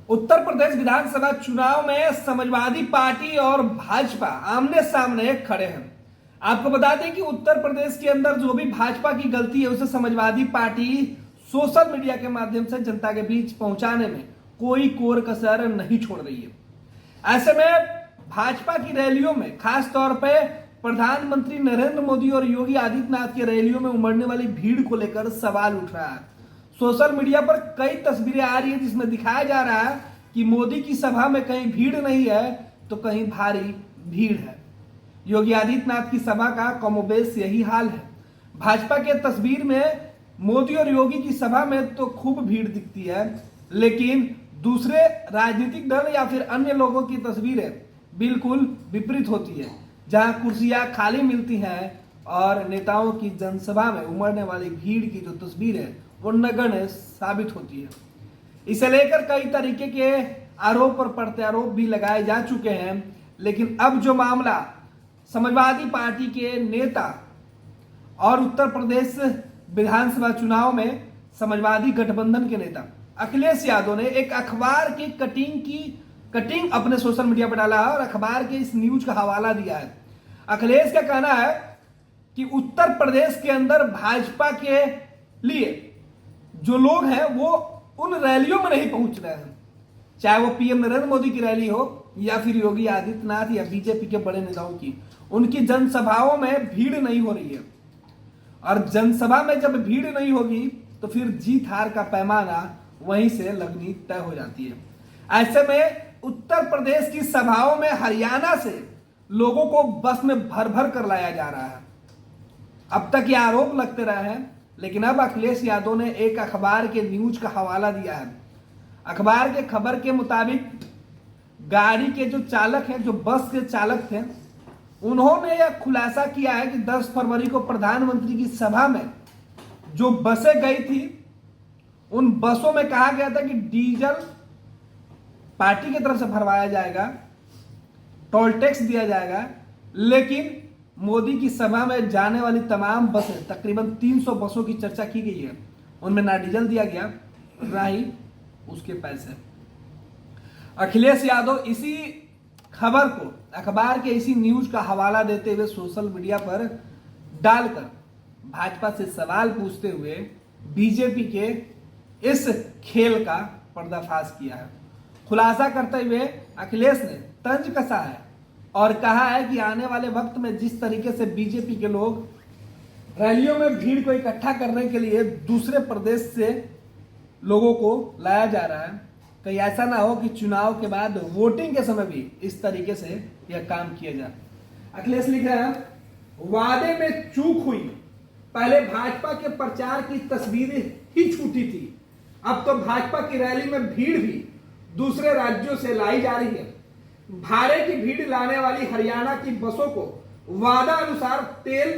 उत्तर प्रदेश विधानसभा चुनाव में समाजवादी पार्टी और भाजपा आमने सामने खड़े हैं। आपको बता दें कि उत्तर प्रदेश के अंदर जो भी भाजपा की गलती है उसे समाजवादी पार्टी सोशल मीडिया के माध्यम से जनता के बीच पहुंचाने में कोई कोर कसर नहीं छोड़ रही है। ऐसे में भाजपा की रैलियों में खास तौर पे प्रधानमंत्री नरेंद्र मोदी और योगी आदित्यनाथ की रैलियों में उमड़ने वाली भीड़ को लेकर सवाल उठ रहा है। सोशल मीडिया पर कई तस्वीरें आ रही है जिसमें दिखाया जा रहा है कि मोदी की सभा में कहीं भीड़ नहीं है तो कहीं भारी भीड़ है। योगी आदित्यनाथ की सभा का कमोबेश यही हाल है। भाजपा के तस्वीर में मोदी और योगी की सभा में तो खूब भीड़ दिखती है, लेकिन दूसरे राजनीतिक दल या फिर अन्य लोगों की तस्वीरें बिल्कुल विपरीत होती है, जहां कुर्सियां खाली मिलती हैं और नेताओं की जनसभा में उमड़ने वाली भीड़ की जो तस्वीर है वो नगण्य साबित होती है। इसे लेकर कई तरीके के आरोप और प्रत्यारोप भी लगाए जा चुके हैं, लेकिन अब जो मामला समाजवादी पार्टी के नेता और उत्तर प्रदेश विधानसभा चुनाव में समाजवादी गठबंधन के नेता अखिलेश यादव ने एक अखबार की कटिंग अपने सोशल मीडिया पर डाला है और अखबार के इस न्यूज का हवाला दिया है। अखिलेश का कहना है कि उत्तर प्रदेश के अंदर भाजपा के लिए जो लोग हैं वो उन रैलियों में नहीं पहुंच रहे हैं, चाहे वो पीएम नरेंद्र मोदी की रैली हो या फिर योगी आदित्यनाथ या बीजेपी के बड़े नेताओं की। उनकी जनसभाओं में भीड़ नहीं हो रही है, और जनसभा में जब भीड़ नहीं होगी तो फिर जीत हार का पैमाना वहीं से लगनी तय हो जाती है। ऐसे में उत्तर प्रदेश की सभाओं में हरियाणा से लोगों को बस में भर भर कर लाया जा रहा है। अब तक ये आरोप लगते रहे हैं, लेकिन अब अखिलेश यादव ने एक अखबार के न्यूज का हवाला दिया है। अखबार के खबर के मुताबिक गाड़ी के जो चालक हैं, जो बस के चालक थे, उन्होंने यह खुलासा किया है कि 10 फरवरी को प्रधानमंत्री की सभा में जो बसें गई थी उन बसों में कहा गया था कि डीजल पार्टी की तरफ से भरवाया जाएगा, टोल टैक्स दिया जाएगा, लेकिन मोदी की सभा में जाने वाली तमाम बसें, तकरीबन 300 बसों की चर्चा की गई है, उनमें ना डीजल दिया गया ना ही उसके पैसे। अखिलेश यादव इसी खबर को अखबार के इसी न्यूज का हवाला देते हुए सोशल मीडिया पर डालकर भाजपा से सवाल पूछते हुए बीजेपी के इस खेल का पर्दाफाश किया है। खुलासा करते हुए अखिलेश ने तंज कसा है और कहा है कि आने वाले वक्त में जिस तरीके से बीजेपी के लोग रैलियों में भीड़ को इकट्ठा करने के लिए दूसरे प्रदेश से लोगों को लाया जा रहा है, कहीं ऐसा ना हो कि चुनाव के बाद वोटिंग के समय भी इस तरीके से यह काम किया जाए। अखिलेश लिख रहे हैं, वादे में चूक हुई, पहले भाजपा के प्रचार की तस्वीरें ही छूटी थी, अब तो भाजपा की रैली में भीड़ भी दूसरे राज्यों से लाई जा रही है। भाड़े की भीड़ लाने वाली हरियाणा की बसों को वादा अनुसार तेल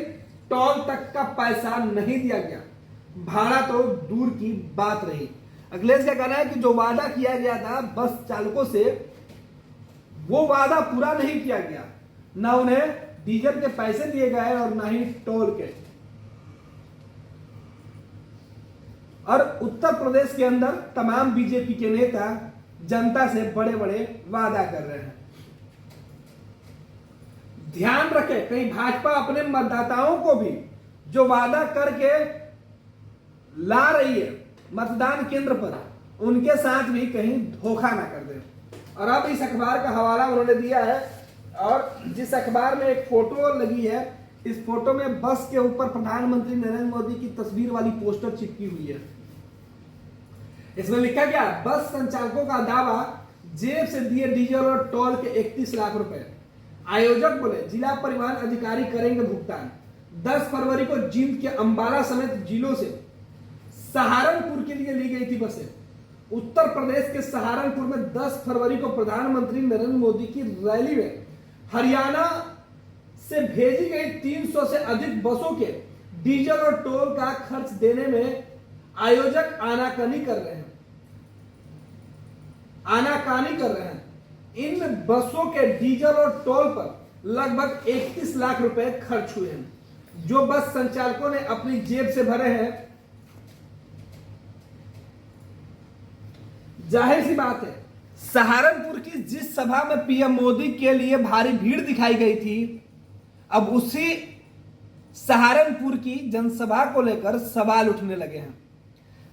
टोल तक का पैसा नहीं दिया गया, भाड़ा तो दूर की बात रही। अखिलेश का कहना है कि जो वादा किया गया था बस चालकों से, वो वादा पूरा नहीं किया गया, ना उन्हें डीजल के पैसे दिए गए और ना ही टोल के। और उत्तर प्रदेश के अंदर तमाम बीजेपी के नेता जनता से बड़े बड़े वादा कर रहे हैं। ध्यान रखें, कहीं भाजपा अपने मतदाताओं को भी जो वादा करके ला रही है मतदान केंद्र पर, उनके साथ भी कहीं धोखा ना कर दे। और अब इस अखबार का हवाला उन्होंने दिया है, और जिस अखबार में एक फोटो लगी है, इस फोटो में बस के ऊपर प्रधानमंत्री नरेंद्र मोदी की तस्वीर वाली पोस्टर चिपकी हुई है। इसमें लिखा गया, बस संचालकों का दावा, जेब से दिए डीजल और टोल के 31 लाख रुपए। आयोजक बोले जिला परिवहन अधिकारी करेंगे भुगतान। 10 फरवरी को जींद के अंबाला समेत जिलों से सहारनपुर के लिए ली गई थी बसें। उत्तर प्रदेश के सहारनपुर में 10 फरवरी को प्रधानमंत्री नरेंद्र मोदी की रैली में हरियाणा से भेजी गई 300 से अधिक बसों के डीजल और टोल का खर्च देने में आयोजक आनाकानी कर रहे हैं। इन बसों के डीजल और टोल पर लगभग 31 लाख रुपए खर्च हुए हैं, जो बस संचालकों ने अपनी जेब से भरे हैं। जाहिर सी बात है सहारनपुर की जिस सभा में पीएम मोदी के लिए भारी भीड़ दिखाई गई थी, अब उसी सहारनपुर की जनसभा को लेकर सवाल उठने लगे हैं।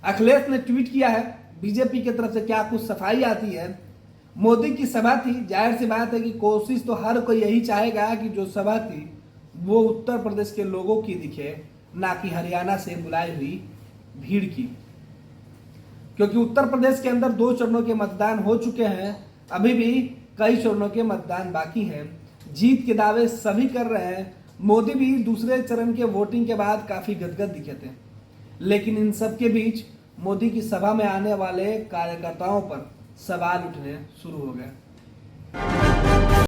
अखिलेश ने ट्वीट किया है, बीजेपी की तरफ से क्या कुछ सफाई आती है। मोदी की सभा थी, जाहिर सी बात है कि कोशिश तो हर कोई यही चाहेगा कि जो सभा थी वो उत्तर प्रदेश के लोगों की दिखे, ना कि हरियाणा से बुलाई हुई भीड़ की। क्योंकि उत्तर प्रदेश के अंदर 2 चरणों के मतदान हो चुके हैं, अभी भी कई चरणों के मतदान बाकी हैं। जीत के दावे सभी कर रहे हैं। मोदी भी दूसरे चरण के वोटिंग के बाद काफी गदगद दिखे थे, लेकिन इन सब के बीच मोदी की सभा में आने वाले कार्यकर्ताओं पर सवाल उठने शुरू हो गए।